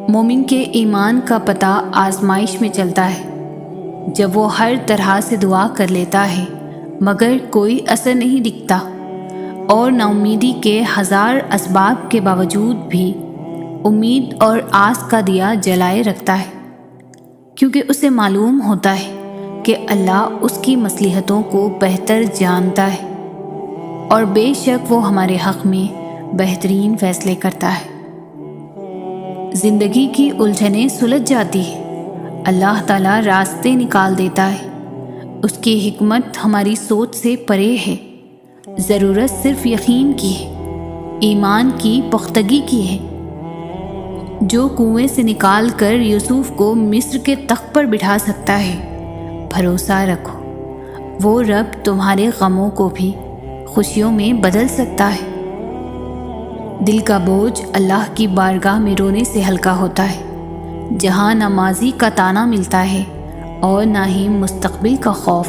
مومن کے ایمان کا پتہ آزمائش میں چلتا ہے، جب وہ ہر طرح سے دعا کر لیتا ہے مگر کوئی اثر نہیں دکھتا، اور نا امیدی کے ہزار اسباب کے باوجود بھی امید اور آس کا دیا جلائے رکھتا ہے، کیونکہ اسے معلوم ہوتا ہے کہ اللہ اس کی مصلحتوں کو بہتر جانتا ہے اور بے شک وہ ہمارے حق میں بہترین فیصلے کرتا ہے۔ زندگی کی الجھنیں سلجھ جاتی ہیں، اللہ تعالیٰ راستے نکال دیتا ہے، اس کی حکمت ہماری سوچ سے پرے ہے۔ ضرورت صرف یقین کی ہے، ایمان کی پختگی کی ہے۔ جو کنویں سے نکال کر یوسف کو مصر کے تخت پر بٹھا سکتا ہے، بھروسہ رکھو وہ رب تمہارے غموں کو بھی خوشیوں میں بدل سکتا ہے۔ دل کا بوجھ اللہ کی بارگاہ میں رونے سے ہلکا ہوتا ہے، جہاں نہ ماضی کا طعنہ ملتا ہے اور نہ ہی مستقبل کا خوف،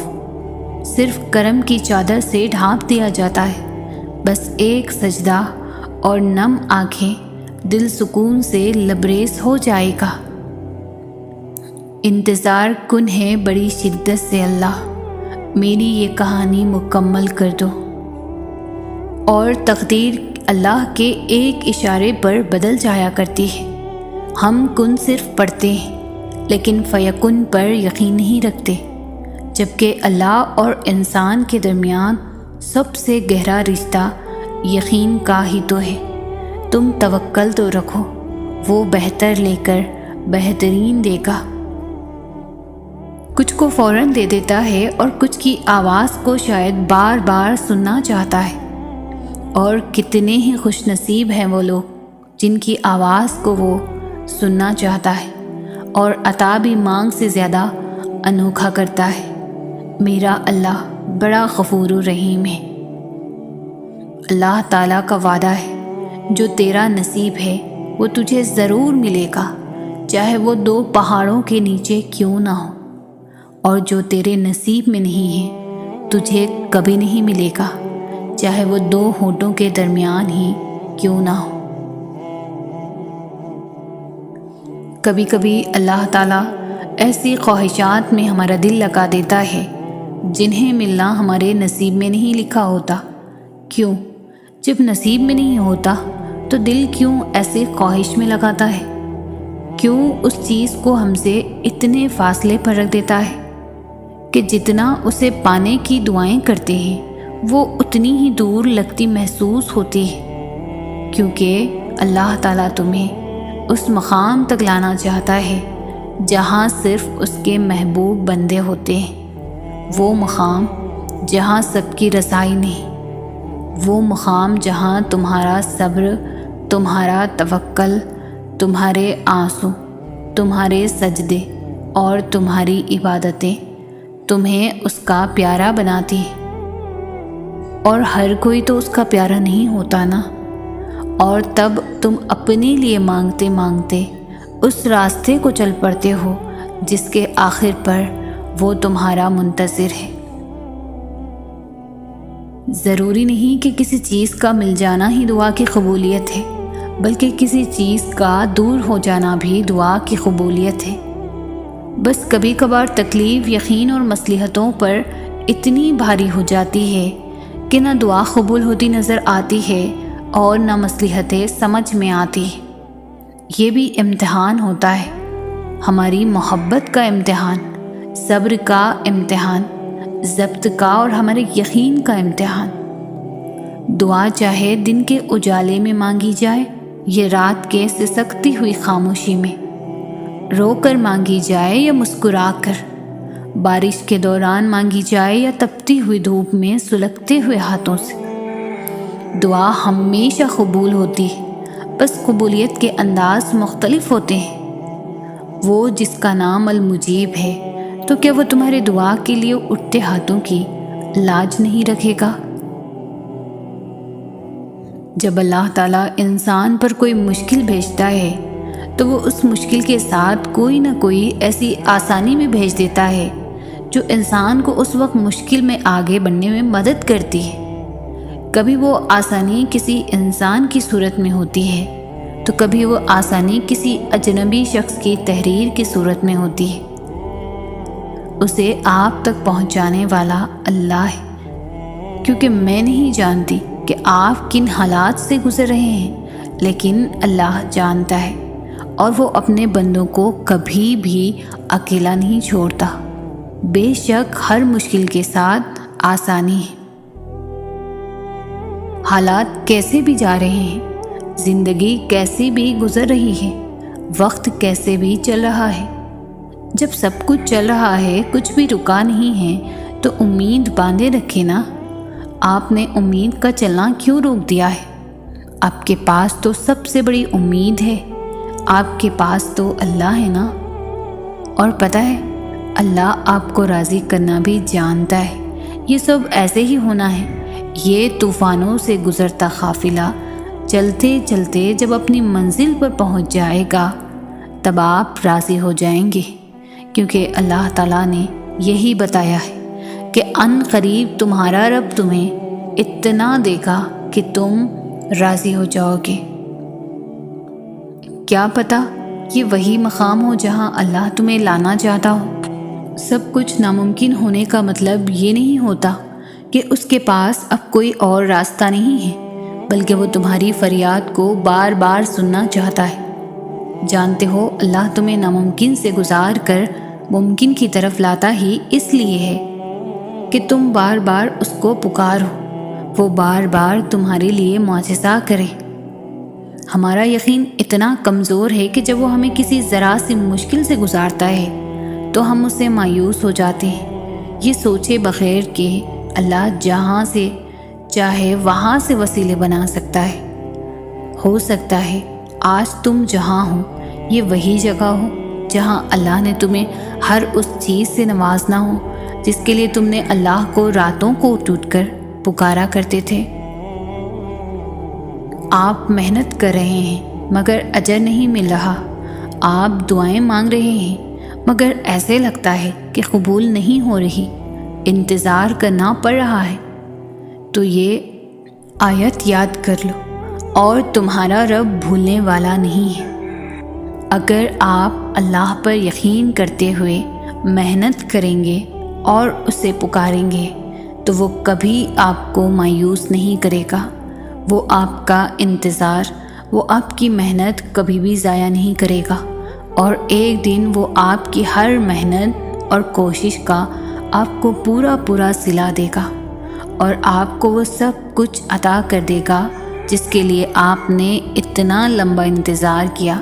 صرف کرم کی چادر سے ڈھانپ دیا جاتا ہے۔ بس ایک سجدہ اور نم آنکھیں، دل سکون سے لبریز ہو جائے گا۔ انتظار کن ہے بڑی شدت سے اللہ، میری یہ کہانی مکمل کر دو۔ اور تقدیر اللہ کے ایک اشارے پر بدل جایا کرتی ہے۔ ہم کن صرف پڑھتے ہیں لیکن فیکن پر یقین نہیں رکھتے، جبکہ اللہ اور انسان کے درمیان سب سے گہرا رشتہ یقین کا ہی تو ہے۔ تم توکل تو رکھو، وہ بہتر لے کر بہترین دے گا۔ کچھ کو فوراً دے دیتا ہے اور کچھ کی آواز کو شاید بار بار سننا چاہتا ہے، اور کتنے ہی خوش نصیب ہیں وہ لوگ جن کی آواز کو وہ سننا چاہتا ہے اور عطا بھی مانگ سے زیادہ انوکھا کرتا ہے۔ میرا اللہ بڑا غفور و رحیم ہے۔ اللہ تعالیٰ کا وعدہ ہے، جو تیرا نصیب ہے وہ تجھے ضرور ملے گا، چاہے وہ 2 پہاڑوں کے نیچے کیوں نہ ہو، اور جو تیرے نصیب میں نہیں ہے تجھے کبھی نہیں ملے گا، چاہے وہ 2 ہونٹوں کے درمیان ہی کیوں نہ ہو۔ کبھی کبھی اللہ تعالیٰ ایسی خواہشات میں ہمارا دل لگا دیتا ہے جنہیں ملنا ہمارے نصیب میں نہیں لکھا ہوتا۔ کیوں؟ جب نصیب میں نہیں ہوتا تو دل کیوں ایسے خواہش میں لگاتا ہے؟ کیوں اس چیز کو ہم سے اتنے فاصلے پر رکھ دیتا ہے کہ جتنا اسے پانے کی دعائیں کرتے ہیں وہ اتنی ہی دور لگتی محسوس ہوتی ہے؟ کیونکہ اللہ تعالیٰ تمہیں اس مقام تک لانا چاہتا ہے جہاں صرف اس کے محبوب بندے ہوتے ہیں، وہ مقام جہاں سب کی رسائی نہیں، وہ مقام جہاں تمہارا صبر، تمہارا توکل، تمہارے آنسو، تمہارے سجدے اور تمہاری عبادتیں تمہیں اس کا پیارا بناتی ہیں۔ اور ہر کوئی تو اس کا پیارا نہیں ہوتا نا، اور تب تم اپنے لیے مانگتے مانگتے اس راستے کو چل پڑتے ہو جس کے آخر پر وہ تمہارا منتظر ہے۔ ضروری نہیں کہ کسی چیز کا مل جانا ہی دعا کی قبولیت ہے، بلکہ کسی چیز کا دور ہو جانا بھی دعا کی قبولیت ہے۔ بس کبھی کبھار تکلیف یقین اور مصلحتوں پر اتنی بھاری ہو جاتی ہے کہ نہ دعا قبول ہوتی نظر آتی ہے اور نہ مصلحتیں سمجھ میں آتی۔ یہ بھی امتحان ہوتا ہے، ہماری محبت کا امتحان، صبر کا امتحان، ضبط کا اور ہمارے یقین کا امتحان۔ دعا چاہے دن کے اجالے میں مانگی جائے یا رات کے سسکتی ہوئی خاموشی میں، رو کر مانگی جائے یا مسکرا کر، بارش کے دوران مانگی جائے یا تپتی ہوئی دھوپ میں سلگتے ہوئے ہاتھوں سے، دعا ہمیشہ قبول ہوتی ہے، بس قبولیت کے انداز مختلف ہوتے ہیں۔ وہ جس کا نام المجیب ہے تو کیا وہ تمہارے دعا کے لیے اٹھتے ہاتھوں کی لاج نہیں رکھے گا؟ جب اللہ تعالیٰ انسان پر کوئی مشکل بھیجتا ہے تو وہ اس مشکل کے ساتھ کوئی نہ کوئی ایسی آسانی بھی بھیج دیتا ہے جو انسان کو اس وقت مشکل میں آگے بڑھنے میں مدد کرتی ہے۔ کبھی وہ آسانی کسی انسان کی صورت میں ہوتی ہے تو کبھی وہ آسانی کسی اجنبی شخص کی تحریر کی صورت میں ہوتی ہے۔ اسے آپ تک پہنچانے والا اللہ ہے، کیونکہ میں نہیں جانتی کہ آپ کن حالات سے گزر رہے ہیں، لیکن اللہ جانتا ہے، اور وہ اپنے بندوں کو کبھی بھی اکیلا نہیں چھوڑتا۔ بے شک ہر مشکل کے ساتھ آسانی ہے۔ حالات کیسے بھی جا رہے ہیں، زندگی کیسی بھی گزر رہی ہے، وقت کیسے بھی چل رہا ہے، جب سب کچھ چل رہا ہے، کچھ بھی رکا نہیں ہے، تو امید باندھے رکھے نا۔ آپ نے امید کا چلنا کیوں روک دیا ہے؟ آپ کے پاس تو سب سے بڑی امید ہے، آپ کے پاس تو اللہ ہے نا۔ اور پتہ ہے، اللہ آپ کو راضی کرنا بھی جانتا ہے۔ یہ سب ایسے ہی ہونا ہے۔ یہ طوفانوں سے گزرتا قافلہ چلتے چلتے جب اپنی منزل پر پہنچ جائے گا، تب آپ راضی ہو جائیں گے، کیونکہ اللہ تعالیٰ نے یہی بتایا ہے کہ ان قریب تمہارا رب تمہیں اتنا دے گا کہ تم راضی ہو جاؤ گے۔ کیا پتہ یہ وہی مقام ہو جہاں اللہ تمہیں لانا چاہتا ہو۔ سب کچھ ناممکن ہونے کا مطلب یہ نہیں ہوتا کہ اس کے پاس اب کوئی اور راستہ نہیں ہے، بلکہ وہ تمہاری فریاد کو بار بار سننا چاہتا ہے۔ جانتے ہو، اللہ تمہیں ناممکن سے گزار کر ممکن کی طرف لاتا ہی اس لیے ہے کہ تم بار بار اس کو پکارو، وہ بار بار تمہارے لیے معجزہ کرے۔ ہمارا یقین اتنا کمزور ہے کہ جب وہ ہمیں کسی ذرا سی مشکل سے گزارتا ہے تو ہم اس سے مایوس ہو جاتے ہیں، یہ سوچے بغیر کہ اللہ جہاں سے چاہے وہاں سے وسیلے بنا سکتا ہے۔ ہو سکتا ہے آج تم جہاں ہو یہ وہی جگہ ہو جہاں اللہ نے تمہیں ہر اس چیز سے نوازنا ہو جس کے لیے تم نے اللہ کو راتوں کو اٹھ اٹھ کر پکارا کرتے تھے۔ آپ محنت کر رہے ہیں مگر اجر نہیں مل رہا، آپ دعائیں مانگ رہے ہیں مگر ایسے لگتا ہے کہ قبول نہیں ہو رہی، انتظار کرنا پڑ رہا ہے، تو یہ آیت یاد کر لو، اور تمہارا رب بھولنے والا نہیں ہے۔ اگر آپ اللہ پر یقین کرتے ہوئے محنت کریں گے اور اسے پکاریں گے تو وہ کبھی آپ کو مایوس نہیں کرے گا، وہ آپ کا انتظار، وہ آپ کی محنت کبھی بھی ضائع نہیں کرے گا، اور ایک دن وہ آپ کی ہر محنت اور کوشش کا آپ کو پورا پورا صلہ دے گا، اور آپ کو وہ سب کچھ عطا کر دے گا جس کے لیے آپ نے اتنا لمبا انتظار کیا،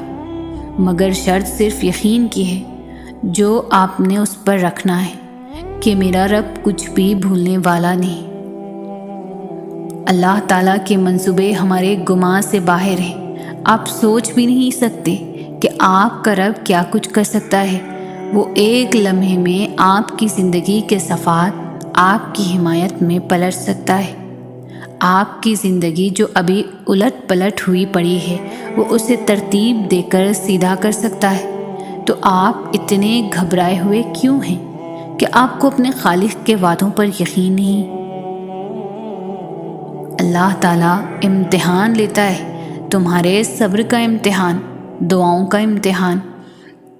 مگر شرط صرف یقین کی ہے جو آپ نے اس پر رکھنا ہے کہ میرا رب کچھ بھی بھولنے والا نہیں۔ اللہ تعالیٰ کے منصوبے ہمارے گمان سے باہر ہیں۔ آپ سوچ بھی نہیں سکتے کہ آپ کا رب کیا کچھ کر سکتا ہے۔ وہ ایک لمحے میں آپ کی زندگی کے صفحات آپ کی حمایت میں پلٹ سکتا ہے۔ آپ کی زندگی جو ابھی الٹ پلٹ ہوئی پڑی ہے وہ اسے ترتیب دے کر سیدھا کر سکتا ہے۔ تو آپ اتنے گھبرائے ہوئے کیوں ہیں کہ آپ کو اپنے خالق کے وعدوں پر یقین نہیں؟ اللہ تعالیٰ امتحان لیتا ہے، تمہارے صبر کا امتحان، دعاؤں کا امتحان،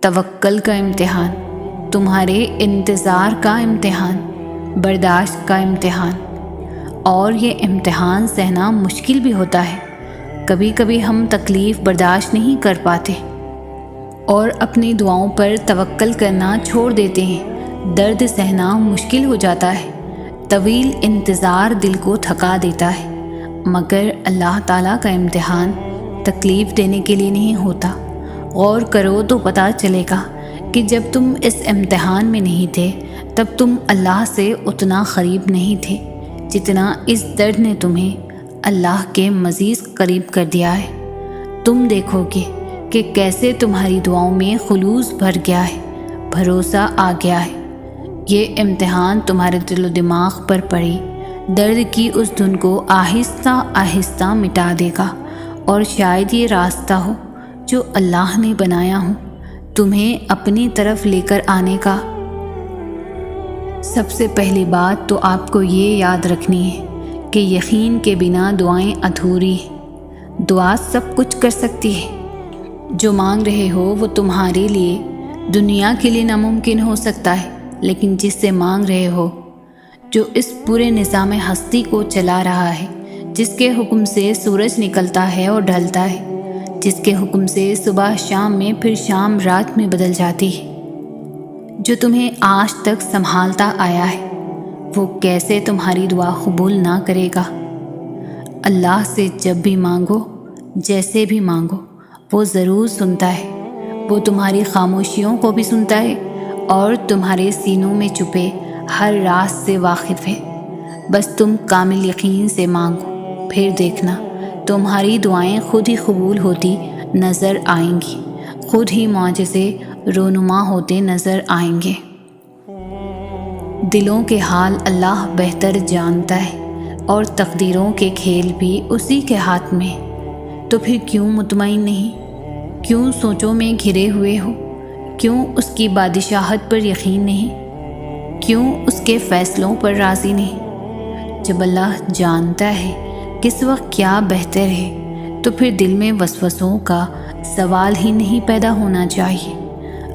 توکل کا امتحان، تمہارے انتظار کا امتحان، برداشت کا امتحان۔ اور یہ امتحان سہنا مشکل بھی ہوتا ہے۔ کبھی کبھی ہم تکلیف برداشت نہیں کر پاتے اور اپنی دعاؤں پر توکل کرنا چھوڑ دیتے ہیں۔ درد سہنا مشکل ہو جاتا ہے، طویل انتظار دل کو تھکا دیتا ہے، مگر اللہ تعالیٰ کا امتحان تکلیف دینے کے لیے نہیں ہوتا۔ غور کرو تو پتہ چلے گا کہ جب تم اس امتحان میں نہیں تھے تب تم اللہ سے اتنا قریب نہیں تھے جتنا اس درد نے تمہیں اللہ کے مزید قریب کر دیا ہے۔ تم دیکھو گے کہ کیسے تمہاری دعاؤں میں خلوص بھر گیا ہے، بھروسہ آ گیا ہے۔ یہ امتحان تمہارے دل و دماغ پر پڑی درد کی اس دھن کو آہستہ آہستہ مٹا دے گا، اور شاید یہ راستہ ہو جو اللہ نے بنایا ہو تمہیں اپنی طرف لے کر آنے کا۔ سب سے پہلی بات تو آپ کو یہ یاد رکھنی ہے کہ یقین کے بنا دعائیں ادھوری ہیں۔ دعا سب کچھ کر سکتی ہے۔ جو مانگ رہے ہو وہ تمہارے لیے دنیا کے لیے ناممکن ہو سکتا ہے، لیکن جس سے مانگ رہے ہو، جو اس پورے نظام ہستی کو چلا رہا ہے، جس کے حکم سے سورج نکلتا ہے اور ڈھلتا ہے، جس کے حکم سے صبح شام میں پھر شام رات میں بدل جاتی ہے، جو تمہیں آج تک سنبھالتا آیا ہے، وہ کیسے تمہاری دعا قبول نہ کرے گا؟ اللہ سے جب بھی مانگو، جیسے بھی مانگو، وہ ضرور سنتا ہے۔ وہ تمہاری خاموشیوں کو بھی سنتا ہے اور تمہارے سینوں میں چھپے ہر راز سے واقف ہے۔ بس تم کامل یقین سے مانگو، پھر دیکھنا تمہاری دعائیں خود ہی قبول ہوتی نظر آئیں گی، خود ہی معجزے رونما ہوتے نظر آئیں گے۔ دلوں کے حال اللہ بہتر جانتا ہے اور تقدیروں کے کھیل بھی اسی کے ہاتھ میں۔ تو پھر کیوں مطمئن نہیں؟ کیوں سوچوں میں گھرے ہوئے ہو؟ کیوں اس کی بادشاہت پر یقین نہیں؟ کیوں اس کے فیصلوں پر راضی نہیں؟ جب اللہ جانتا ہے کس وقت کیا بہتر ہے، تو پھر دل میں وسوسوں کا سوال ہی نہیں پیدا ہونا چاہیے۔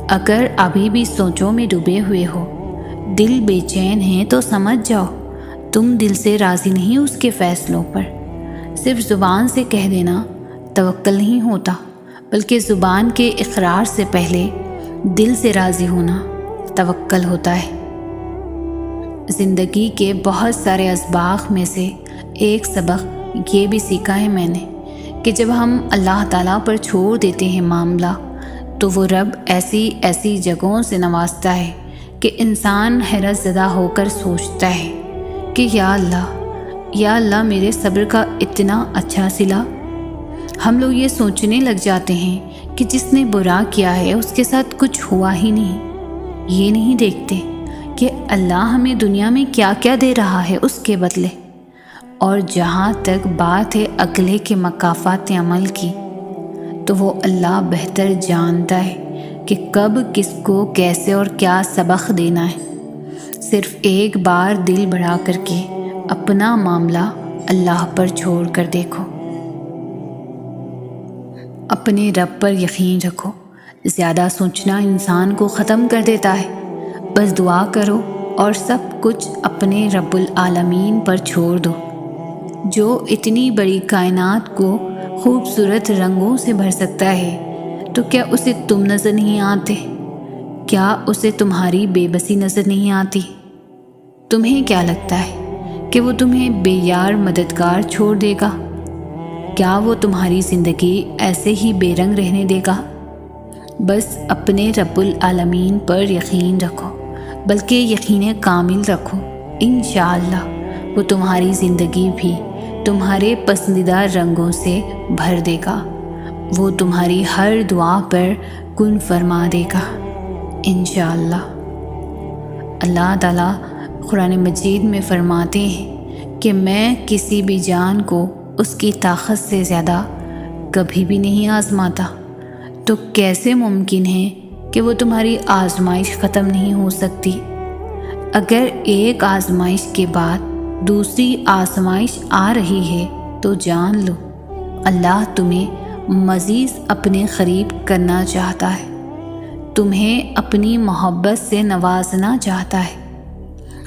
اگر ابھی بھی سوچوں میں ڈوبے ہوئے ہو، دل بے چین ہے، تو سمجھ جاؤ تم دل سے راضی نہیں اس کے فیصلوں پر۔ صرف زبان سے کہہ دینا توکل نہیں ہوتا، بلکہ زبان کے اقرار سے پہلے دل سے راضی ہونا توکل ہوتا ہے۔ زندگی کے بہت سارے اسباق میں سے ایک سبق یہ بھی سیکھا ہے میں نے کہ جب ہم اللہ تعالیٰ پر چھوڑ دیتے ہیں معاملہ، تو وہ رب ایسی جگہوں سے نوازتا ہے کہ انسان حیرت زدہ ہو کر سوچتا ہے کہ یا اللہ میرے صبر کا اتنا اچھا صلہ۔ ہم لوگ یہ سوچنے لگ جاتے ہیں کہ جس نے برا کیا ہے اس کے ساتھ کچھ ہوا ہی نہیں۔ یہ نہیں دیکھتے کہ اللہ ہمیں دنیا میں کیا کیا دے رہا ہے اس کے بدلے۔ اور جہاں تک بات ہے اگلے کے مکافات عمل کی، تو وہ اللہ بہتر جانتا ہے کہ کب کس کو کیسے اور کیا سبق دینا ہے۔ صرف ایک بار دل بڑھا کر کے اپنا معاملہ اللہ پر چھوڑ کر دیکھو۔ اپنے رب پر یقین رکھو۔ زیادہ سوچنا انسان کو ختم کر دیتا ہے۔ بس دعا کرو اور سب کچھ اپنے رب العالمین پر چھوڑ دو، جو اتنی بڑی کائنات کو خوبصورت رنگوں سے بھر سکتا ہے۔ تو کیا اسے تم نظر نہیں آتے؟ کیا اسے تمہاری بے بسی نظر نہیں آتی؟ تمہیں کیا لگتا ہے کہ وہ تمہیں بے یار مددگار چھوڑ دے گا؟ کیا وہ تمہاری زندگی ایسے ہی بے رنگ رہنے دے گا؟ بس اپنے رب العالمین پر یقین رکھو، بلکہ یقین کامل رکھو۔ انشاءاللہ وہ تمہاری زندگی بھی تمہارے پسندیدہ رنگوں سے بھر دے گا۔ وہ تمہاری ہر دعا پر کن فرما دے گا انشاءاللہ۔ اللہ تعالیٰ قرآن مجید میں فرماتے ہیں کہ میں کسی بھی جان کو اس کی طاقت سے زیادہ کبھی بھی نہیں آزماتا۔ تو کیسے ممکن ہے کہ وہ تمہاری آزمائش ختم نہیں ہو سکتی؟ اگر ایک آزمائش کے بعد دوسری آزمائش آ رہی ہے تو جان لو اللہ تمہیں مزید اپنے قریب کرنا چاہتا ہے، تمہیں اپنی محبت سے نوازنا چاہتا ہے۔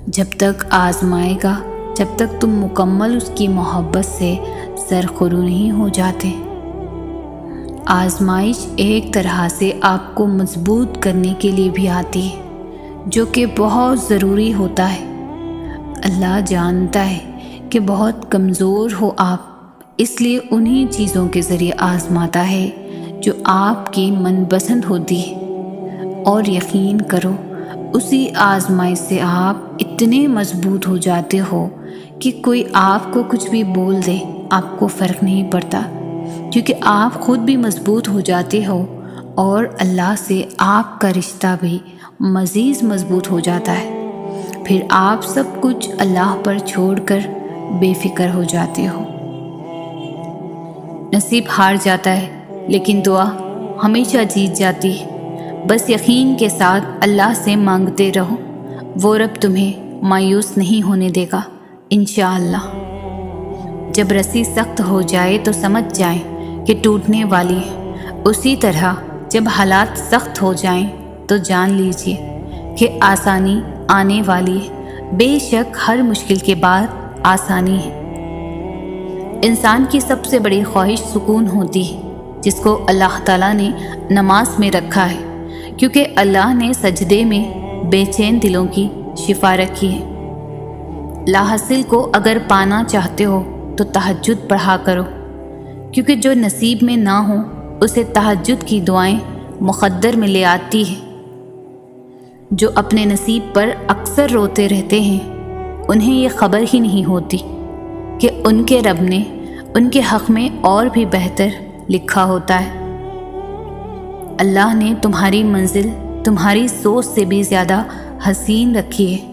جب تک آزمائے گا، جب تک تم مکمل اس کی محبت سے سرخرو نہیں ہو جاتے۔ آزمائش ایک طرح سے آپ کو مضبوط کرنے کے لیے بھی آتی ہے، جو کہ بہت ضروری ہوتا ہے۔ اللہ جانتا ہے کہ بہت کمزور ہو آپ، اس لیے انہی چیزوں کے ذریعے آزماتا ہے جو آپ کی من پسند ہوتی ہے۔ اور یقین کرو اسی آزمائش سے آپ اتنے مضبوط ہو جاتے ہو کہ کوئی آپ کو کچھ بھی بول دے آپ کو فرق نہیں پڑتا، کیونکہ آپ خود بھی مضبوط ہو جاتے ہو اور اللہ سے آپ کا رشتہ بھی مزید مضبوط ہو جاتا ہے۔ پھر آپ سب کچھ اللہ پر چھوڑ کر بے فکر ہو جاتے ہو۔ نصیب ہار جاتا ہے لیکن دعا ہمیشہ جیت جاتی ہے۔ بس یقین کے ساتھ اللہ سے مانگتے رہو، وہ رب تمہیں مایوس نہیں ہونے دے گا انشاءاللہ۔ جب رسی سخت ہو جائے تو سمجھ جائیں کہ ٹوٹنے والی ہے، اسی طرح جب حالات سخت ہو جائیں تو جان لیجئے کہ آسانی آنے والی ہے۔ بے شک ہر مشکل کے بعد آسانی ہے۔ انسان کی سب سے بڑی خواہش سکون ہوتی ہے، جس کو اللہ تعالیٰ نے نماز میں رکھا ہے، کیونکہ اللہ نے سجدے میں بے چین دلوں کی شفا رکھی ہے۔ لاحاصل کو اگر پانا چاہتے ہو تو تہجد پڑھا کرو، کیونکہ جو نصیب میں نہ ہو اسے تہجد کی دعائیں مقدر میں لے آتی ہے۔ جو اپنے نصیب پر اکثر روتے رہتے ہیں انہیں یہ خبر ہی نہیں ہوتی کہ ان کے رب نے ان کے حق میں اور بھی بہتر لکھا ہوتا ہے۔ اللہ نے تمہاری منزل تمہاری سوچ سے بھی زیادہ حسین رکھی ہے۔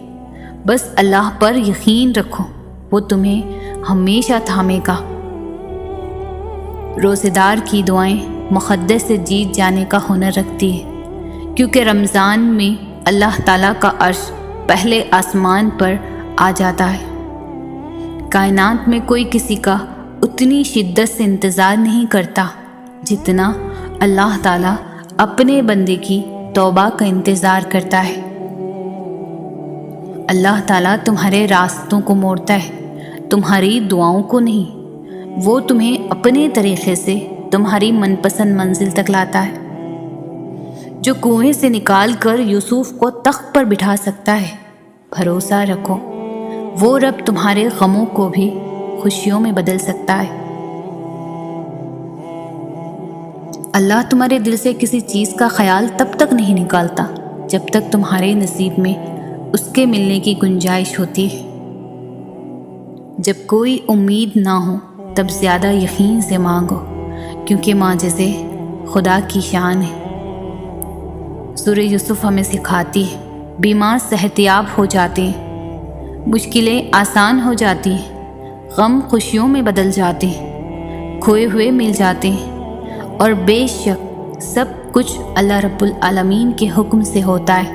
بس اللہ پر یقین رکھو، وہ تمہیں ہمیشہ تھامے گا۔ روزے دار کی دعائیں مقدس سے جیت جانے کا ہنر رکھتی ہے، کیونکہ رمضان میں اللہ تعالیٰ کا عرش پہلے آسمان پر آ جاتا ہے۔ کائنات میں کوئی کسی کا اتنی شدت سے انتظار نہیں کرتا جتنا اللہ تعالیٰ اپنے بندے کی توبہ کا انتظار کرتا ہے۔ اللہ تعالیٰ تمہارے راستوں کو موڑتا ہے، تمہاری دعاؤں کو نہیں۔ وہ تمہیں اپنے طریقے سے تمہاری من پسند منزل تک لاتا ہے۔ جو کنویں سے نکال کر یوسف کو تخت پر بٹھا سکتا ہے، بھروسہ رکھو وہ رب تمہارے غموں کو بھی خوشیوں میں بدل سکتا ہے۔ اللہ تمہارے دل سے کسی چیز کا خیال تب تک نہیں نکالتا جب تک تمہارے نصیب میں اس کے ملنے کی گنجائش ہوتی ہے۔ جب کوئی امید نہ ہو تب زیادہ یقین سے مانگو، کیونکہ معجزے خدا کی شان ہے۔ سورہ یوسف ہمیں سکھاتی ہے، بیمار صحتیاب ہو جاتے ہیں، مشکلیں آسان ہو جاتی ہیں، غم خوشیوں میں بدل جاتے ہیں، کھوئے ہوئے مل جاتے ہیں، اور بے شک سب کچھ اللہ رب العالمین کے حکم سے ہوتا ہے۔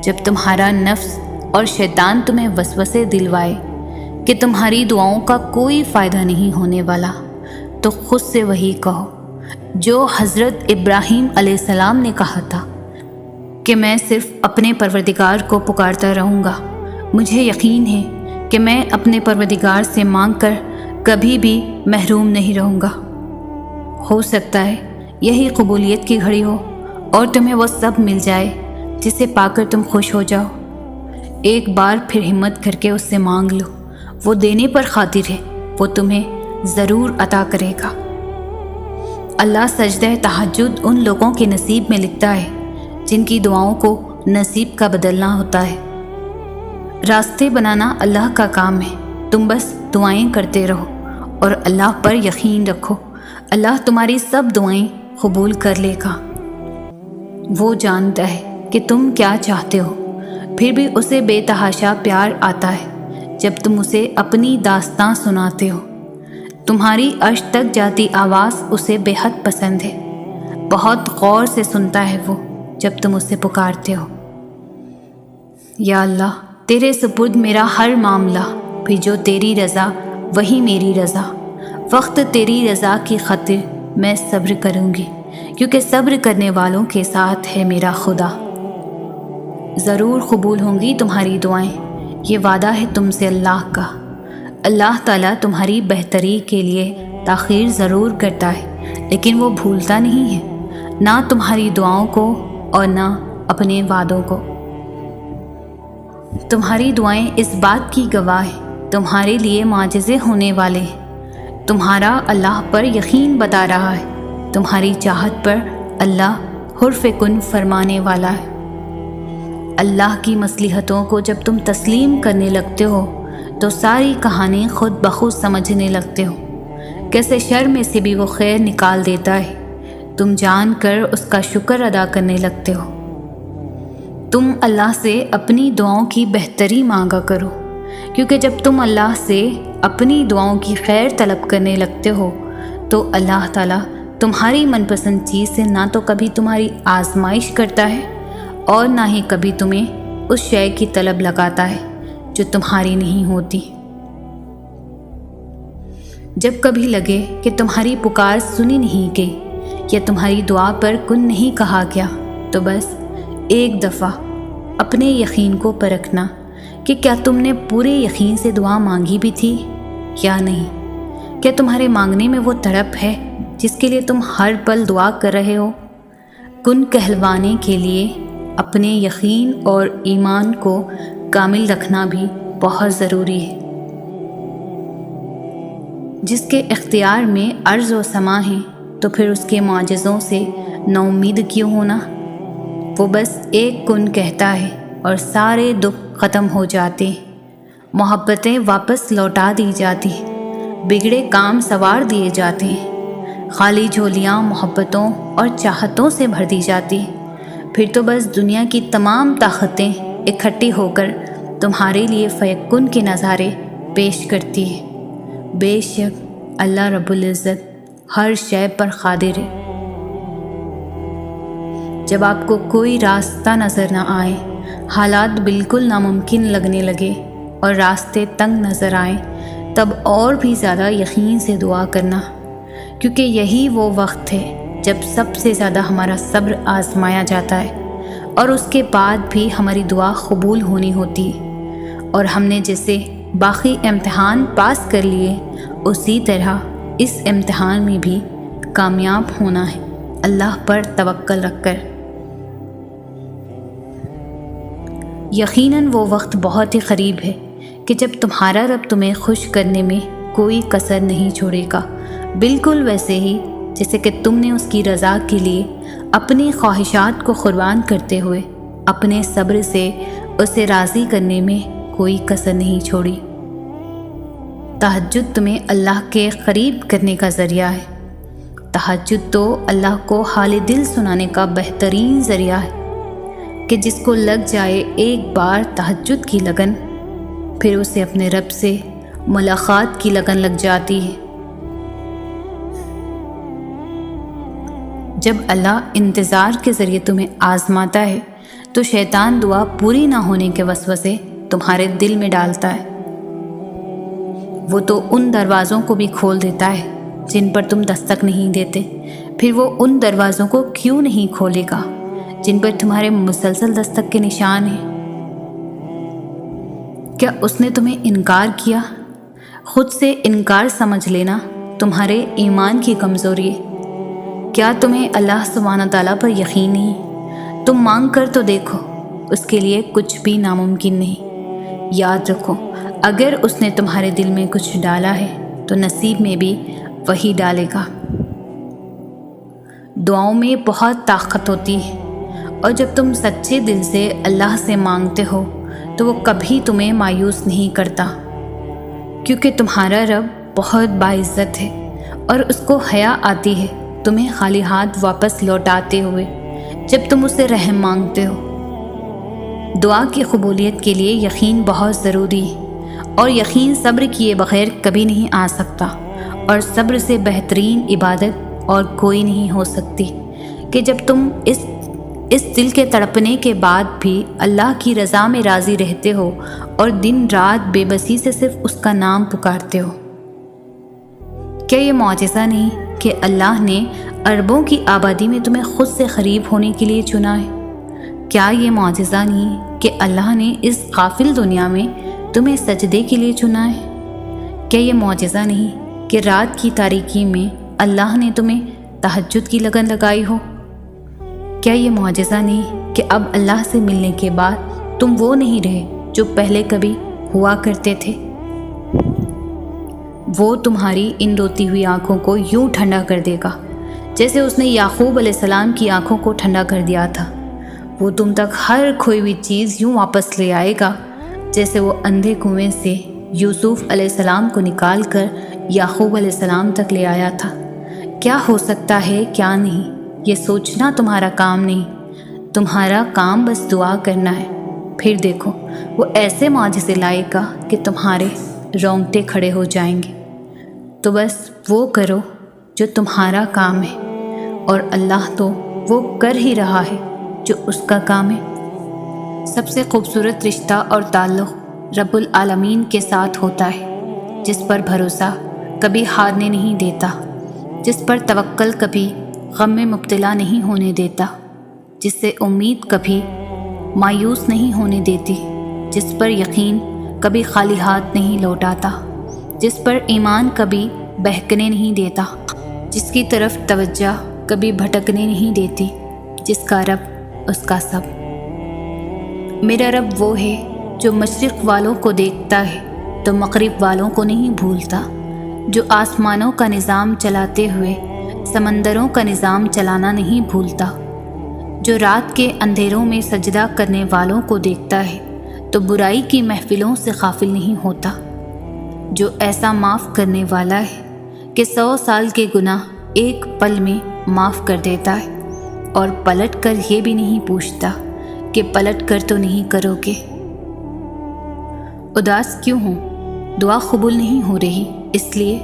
جب تمہارا نفس اور شیطان تمہیں وسوسے دلوائے کہ تمہاری دعاؤں کا کوئی فائدہ نہیں ہونے والا، تو خود سے وہی کہو جو حضرت ابراہیم علیہ السلام نے کہا تھا کہ میں صرف اپنے پروردگار کو پکارتا رہوں گا، مجھے یقین ہے کہ میں اپنے پروردگار سے مانگ کر کبھی بھی محروم نہیں رہوں گا۔ ہو سکتا ہے یہی قبولیت کی گھڑی ہو اور تمہیں وہ سب مل جائے جسے پا کر تم خوش ہو جاؤ۔ ایک بار پھر ہمت کر کے اس سے مانگ لو، وہ دینے پر قادر ہے، وہ تمہیں ضرور عطا کرے گا۔ اللہ سجدہ تہجد ان لوگوں کے نصیب میں لکھتا ہے جن کی دعاؤں کو نصیب کا بدلنا ہوتا ہے۔ راستے بنانا اللہ کا کام ہے، تم بس دعائیں کرتے رہو اور اللہ پر یقین رکھو، اللہ تمہاری سب دعائیں قبول کر لے گا۔ وہ جانتا ہے کہ تم کیا چاہتے ہو، پھر بھی اسے بے تحاشا پیار آتا ہے جب تم اسے اپنی داستاں سناتے ہو۔ تمہاری عرش تک جاتی آواز اسے بے حد پسند ہے، بہت غور سے سنتا ہے وہ جب تم اسے پکارتے ہو۔ یا اللہ، تیرے سپرد میرا ہر معاملہ، پھر جو تیری رضا وہی میری رضا۔ وقت تیری رضا کی خاطر میں صبر کروں گی، کیونکہ صبر کرنے والوں کے ساتھ ہے میرا خدا۔ ضرور قبول ہوں گی تمہاری دعائیں، یہ وعدہ ہے تم سے اللہ کا۔ اللہ تعالیٰ تمہاری بہتری کے لیے تاخیر ضرور کرتا ہے، لیکن وہ بھولتا نہیں ہے، نہ تمہاری دعاؤں کو اور نہ اپنے وعدوں کو۔ تمہاری دعائیں اس بات کی گواہ ہیں، تمہارے لیے معجزے ہونے والے ہیں۔ تمہارا اللہ پر یقین بتا رہا ہے، تمہاری چاہت پر اللہ حرف کن فرمانے والا ہے۔ اللہ کی مصلحتوں کو جب تم تسلیم کرنے لگتے ہو تو ساری کہانی خود بخود سمجھنے لگتے ہو، کیسے شر میں سے بھی وہ خیر نکال دیتا ہے۔ تم جان کر اس کا شکر ادا کرنے لگتے ہو۔ تم اللہ سے اپنی دعاؤں کی بہتری مانگا کرو، کیونکہ جب تم اللہ سے اپنی دعاؤں کی خیر طلب کرنے لگتے ہو تو اللہ تعالیٰ تمہاری من پسند چیز سے نہ تو کبھی تمہاری آزمائش کرتا ہے اور نہ ہی کبھی تمہیں اس شے کی طلب لگاتا ہے جو تمہاری نہیں ہوتی۔ جب کبھی لگے کہ تمہاری پکار سنی نہیں گئی یا تمہاری دعا پر کن نہیں کہا گیا، تو بس ایک دفعہ اپنے یقین کو پرکھنا کہ کیا تم نے پورے یقین سے دعا مانگی بھی تھی یا نہیں۔ کیا تمہارے مانگنے میں وہ تڑپ ہے جس کے لیے تم ہر پل دعا کر رہے ہو؟ کن کہلوانے کے لیے اپنے یقین اور ایمان کو کامل رکھنا بھی بہت ضروری ہے۔ جس کے اختیار میں ارض و سما ہے تو پھر اس کے معجزوں سے نا امید کیوں ہونا؟ وہ بس ایک کن کہتا ہے اور سارے دکھ ختم ہو جاتے ہیں، محبتیں واپس لوٹا دی جاتی ہیں، بگڑے کام سنوار دیے جاتے ہیں، خالی جھولیاں محبتوں اور چاہتوں سے بھر دی جاتی ہیں۔ پھر تو بس دنیا کی تمام طاقتیں اکٹھی ہو کر تمہارے لیے فیکن کے نظارے پیش کرتی ہے۔ بے شک اللہ رب العزت ہر شے پر قادر ہے۔ جب آپ کو کوئی راستہ نظر نہ آئے، حالات بالکل ناممکن لگنے لگے اور راستے تنگ نظر آئیں، تب اور بھی زیادہ یقین سے دعا کرنا، کیونکہ یہی وہ وقت ہے جب سب سے زیادہ ہمارا صبر آزمایا جاتا ہے اور اس کے بعد بھی ہماری دعا قبول ہونی ہوتی ہے۔ اور ہم نے جیسے باقی امتحان پاس کر لیے، اسی طرح اس امتحان میں بھی کامیاب ہونا ہے، اللہ پر توکل رکھ کر۔ یقیناً وہ وقت بہت ہی قریب ہے کہ جب تمہارا رب تمہیں خوش کرنے میں کوئی کسر نہیں چھوڑے گا، بالکل ویسے ہی جیسے کہ تم نے اس کی رضا کے لیے اپنی خواہشات کو قربان کرتے ہوئے اپنے صبر سے اسے راضی کرنے میں کوئی کسر نہیں چھوڑی۔ تہجد تمہیں اللہ کے قریب کرنے کا ذریعہ ہے۔ تہجد تو اللہ کو حال دل سنانے کا بہترین ذریعہ ہے کہ جس کو لگ جائے ایک بار تہجد کی لگن، پھر اسے اپنے رب سے ملاقات کی لگن لگ جاتی ہے۔ جب اللہ انتظار کے ذریعے تمہیں آزماتا ہے تو شیطان دعا پوری نہ ہونے کے وسوسے تمہارے دل میں ڈالتا ہے۔ وہ تو ان دروازوں کو بھی کھول دیتا ہے جن پر تم دستک نہیں دیتے، پھر وہ ان دروازوں کو کیوں نہیں کھولے گا جن پر تمہارے مسلسل دستک کے نشان ہیں؟ کیا اس نے تمہیں انکار کیا؟ خود سے انکار سمجھ لینا تمہارے ایمان کی کمزوری ہے۔ کیا تمہیں اللہ سبحانہ تعالیٰ پر یقین نہیں؟ تم مانگ کر تو دیکھو، اس کے لیے کچھ بھی ناممکن نہیں۔ یاد رکھو، اگر اس نے تمہارے دل میں کچھ ڈالا ہے تو نصیب میں بھی وہی ڈالے گا۔ دعاؤں میں بہت طاقت ہوتی ہے، اور جب تم سچے دل سے اللہ سے مانگتے ہو تو وہ کبھی تمہیں مایوس نہیں کرتا، کیونکہ تمہارا رب بہت باعزت ہے اور اس کو حیا آتی ہے تمہیں خالی ہاتھ واپس لوٹاتے ہوئے جب تم اسے رحم مانگتے ہو۔ دعا کی قبولیت کے لیے یقین بہت ضروری ہے، اور یقین صبر کیے بغیر کبھی نہیں آ سکتا، اور صبر سے بہترین عبادت اور کوئی نہیں ہو سکتی کہ جب تم اس دل کے تڑپنے کے بعد بھی اللہ کی رضا میں راضی رہتے ہو اور دن رات بے بسی سے صرف اس کا نام پکارتے ہو۔ کیا یہ معجزہ نہیں کہ اللہ نے اربوں کی آبادی میں تمہیں خود سے قریب ہونے کے لیے چنا ہے؟ کیا یہ معجزہ نہیں کہ اللہ نے اس غافل دنیا میں تمہیں سجدے کے لیے چنا ہے؟ کیا یہ معجزہ نہیں کہ رات کی تاریکی میں اللہ نے تمہیں تہجد کی لگن لگائی ہو؟ کیا یہ معجزہ نہیں کہ اب اللہ سے ملنے کے بعد تم وہ نہیں رہے جو پہلے کبھی ہوا کرتے تھے؟ وہ تمہاری ان روتی ہوئی آنکھوں کو یوں ٹھنڈا کر دے گا جیسے اس نے یعقوب علیہ السلام کی آنکھوں کو ٹھنڈا کر دیا تھا۔ وہ تم تک ہر کھوئی ہوئی چیز یوں واپس لے آئے گا جیسے وہ اندھے کنویں سے یوسف علیہ السلام کو نکال کر یعقوب علیہ السلام تک لے آیا تھا۔ کیا ہو سکتا ہے کیا نہیں، یہ سوچنا تمہارا کام نہیں، تمہارا کام بس دعا کرنا ہے۔ پھر دیکھو وہ ایسے معجزے لائے گا کہ تمہارے رونگٹے کھڑے ہو جائیں گے۔ تو بس وہ کرو جو تمہارا کام ہے، اور اللہ تو وہ کر ہی رہا ہے جو اس کا کام ہے۔ سب سے خوبصورت رشتہ اور تعلق رب العالمین کے ساتھ ہوتا ہے، جس پر بھروسہ کبھی ہارنے نہیں دیتا، جس پر توکل کبھی غم میں مبتلا نہیں ہونے دیتا، جس سے امید کبھی مایوس نہیں ہونے دیتی، جس پر یقین کبھی خالی ہاتھ نہیں لوٹاتا، جس پر ایمان کبھی بہکنے نہیں دیتا، جس کی طرف توجہ کبھی بھٹکنے نہیں دیتی، جس کا رب اس کا سب۔ میرا رب وہ ہے جو مشرق والوں کو دیکھتا ہے تو مغرب والوں کو نہیں بھولتا، جو آسمانوں کا نظام چلاتے ہوئے سمندروں کا نظام چلانا نہیں بھولتا، جو رات کے اندھیروں میں سجدہ کرنے والوں کو دیکھتا ہے تو برائی کی محفلوں سے غافل نہیں ہوتا، جو ایسا معاف کرنے والا ہے کہ 100 سال کے گناہ ایک پل میں معاف کر دیتا ہے، اور پلٹ کر یہ بھی نہیں پوچھتا کہ پلٹ کر تو نہیں کرو گے۔ اداس کیوں ہوں؟ دعا قبول نہیں ہو رہی، اس لیے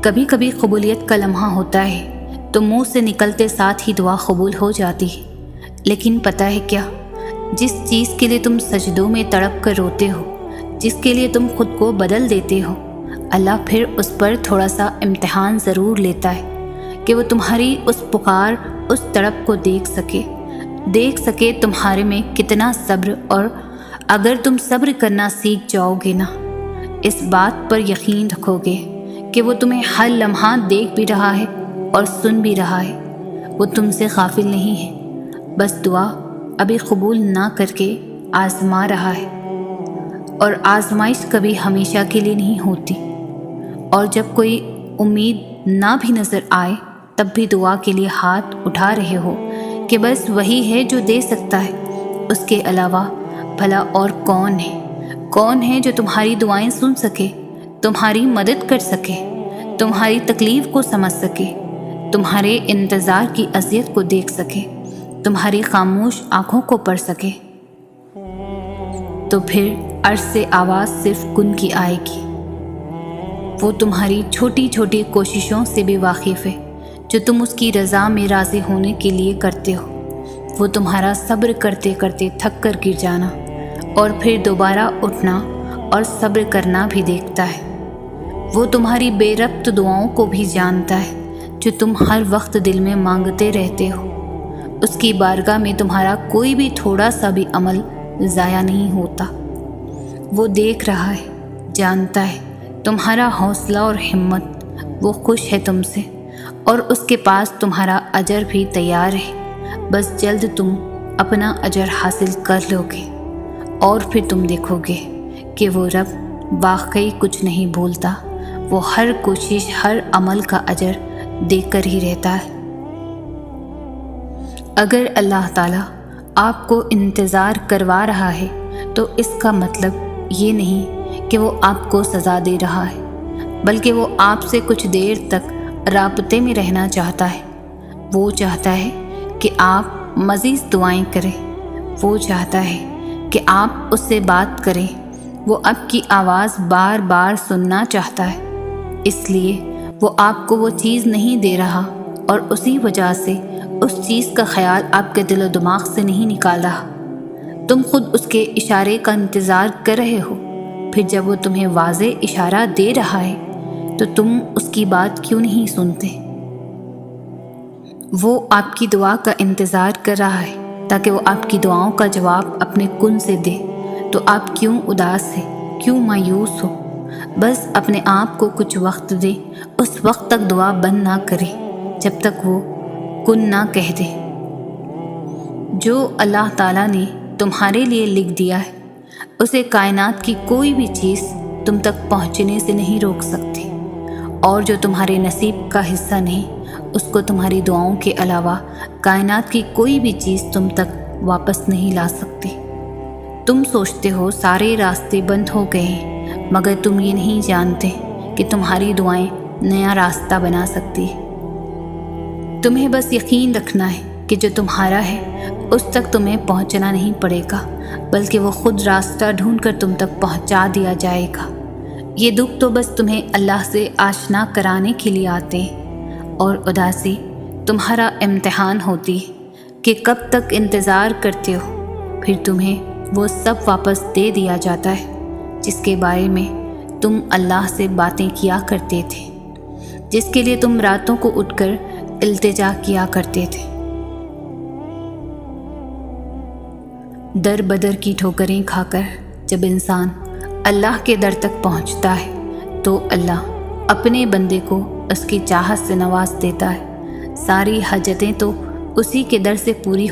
کبھی کبھی قبولیت کا لمحہ ہوتا ہے تو منہ سے نکلتے ساتھ ہی دعا قبول ہو جاتی ہے، لیکن پتہ ہے کیا؟ جس چیز کے لیے تم سجدوں میں تڑپ کر روتے ہو، جس کے لیے تم خود کو بدل دیتے ہو، اللہ پھر اس پر تھوڑا سا امتحان ضرور لیتا ہے کہ وہ تمہاری اس پکار، اس تڑپ کو دیکھ سکے تمہارے میں کتنا صبر، اور اگر تم صبر کرنا سیکھ جاؤ گے نا، اس بات پر یقین رکھو گے کہ وہ تمہیں ہر لمحہ دیکھ بھی رہا ہے اور سن بھی رہا ہے، وہ تم سے غافل نہیں ہے، بس دعا ابھی قبول نہ کر کے آزما رہا ہے، اور آزمائش کبھی ہمیشہ کے لیے نہیں ہوتی، اور جب کوئی امید نہ بھی نظر آئے تب بھی دعا کے لیے ہاتھ اٹھا رہے ہو کہ بس وہی ہے جو دے سکتا ہے، اس کے علاوہ بھلا اور کون ہے جو تمہاری دعائیں سن سکے، تمہاری مدد کر سکے، تمہاری تکلیف کو سمجھ سکے، تمہارے انتظار کی اذیت کو دیکھ سکے، تمہاری خاموش آنکھوں کو پڑھ سکے؟ تو پھر عرش سے آواز صرف کن کی آئے گی۔ وہ تمہاری چھوٹی چھوٹی کوششوں سے بھی واقف ہے جو تم اس کی رضا میں راضی ہونے کے لیے کرتے ہو، وہ تمہارا صبر کرتے کرتے تھک کر گر جانا اور پھر دوبارہ اٹھنا اور صبر کرنا بھی دیکھتا ہے، وہ تمہاری بے ربط دعاؤں کو بھی جانتا ہے جو تم ہر وقت دل میں مانگتے رہتے ہو، اس کی بارگاہ میں تمہارا کوئی بھی تھوڑا سا بھی عمل ضائع نہیں ہوتا، وہ دیکھ رہا ہے، جانتا ہے تمہارا حوصلہ اور ہمت، وہ خوش ہے تم سے، اور اس کے پاس تمہارا اجر بھی تیار ہے، بس جلد تم اپنا اجر حاصل کر لو گے، اور پھر تم دیکھو گے کہ وہ رب واقعی کچھ نہیں بھولتا، وہ ہر کوشش، ہر عمل کا اجر دے کر ہی رہتا ہے۔ اگر اللہ تعالیٰ آپ کو انتظار کروا رہا ہے تو اس کا مطلب یہ نہیں کہ وہ آپ کو سزا دے رہا ہے، بلکہ وہ آپ سے کچھ دیر تک رابطے میں رہنا چاہتا ہے، وہ چاہتا ہے کہ آپ مزید دعائیں کریں، وہ چاہتا ہے کہ آپ اس سے بات کریں، وہ آپ کی آواز بار بار سننا چاہتا ہے، اس لیے وہ آپ کو وہ چیز نہیں دے رہا، اور اسی وجہ سے اس چیز کا خیال آپ کے دل و دماغ سے نہیں نکال رہا، تم خود اس کے اشارے کا انتظار کر رہے ہو، پھر جب وہ تمہیں واضح اشارہ دے رہا ہے تو تم اس کی بات کیوں نہیں سنتے؟ وہ آپ کی دعا کا انتظار کر رہا ہے تاکہ وہ آپ کی دعاؤں کا جواب اپنے کن سے دے، تو آپ کیوں اداس ہیں، کیوں مایوس ہو؟ بس اپنے آپ کو کچھ وقت دے، اس وقت تک دعا بند نہ کرے جب تک وہ کن نہ کہہ دے۔ جو اللہ تعالیٰ نے تمہارے لیے لکھ دیا ہے اسے کائنات کی کوئی بھی چیز تم تک پہنچنے سے نہیں روک سکتی، اور جو تمہارے نصیب کا حصہ نہیں اس کو تمہاری دعاؤں کے علاوہ کائنات کی کوئی بھی چیز تم تک واپس نہیں لا سکتی۔ تم سوچتے ہو سارے راستے بند ہو گئے ہیں، مگر تم یہ نہیں جانتے کہ تمہاری دعائیں نیا راستہ بنا سکتی ہیں۔ تمہیں بس یقین رکھنا ہے کہ جو تمہارا ہے اس تک تمہیں پہنچنا نہیں پڑے گا، بلکہ وہ خود راستہ ڈھونڈ کر تم تک پہنچا دیا جائے گا۔ یہ دکھ تو بس تمہیں اللہ سے آشنا کرانے کے لیے آتے ہیں، اور اداسی تمہارا امتحان ہوتی ہے کہ کب تک انتظار کرتے ہو، پھر تمہیں وہ سب واپس دے دیا جاتا ہے جس کے بارے میں تم اللہ سے باتیں کیا کرتے تھے، جس کے لیے تم راتوں کو اٹھ کر التجا کیا کرتے تھے۔ در بدر کی ٹھوکریں کھا کر جب انسان اللہ کے در تک پہنچتا ہے تو اللہ اپنے بندے کو اس کی چاہت سے نواز دیتا ہے۔ ساری حاجتیں تو اسی کے در سے پوری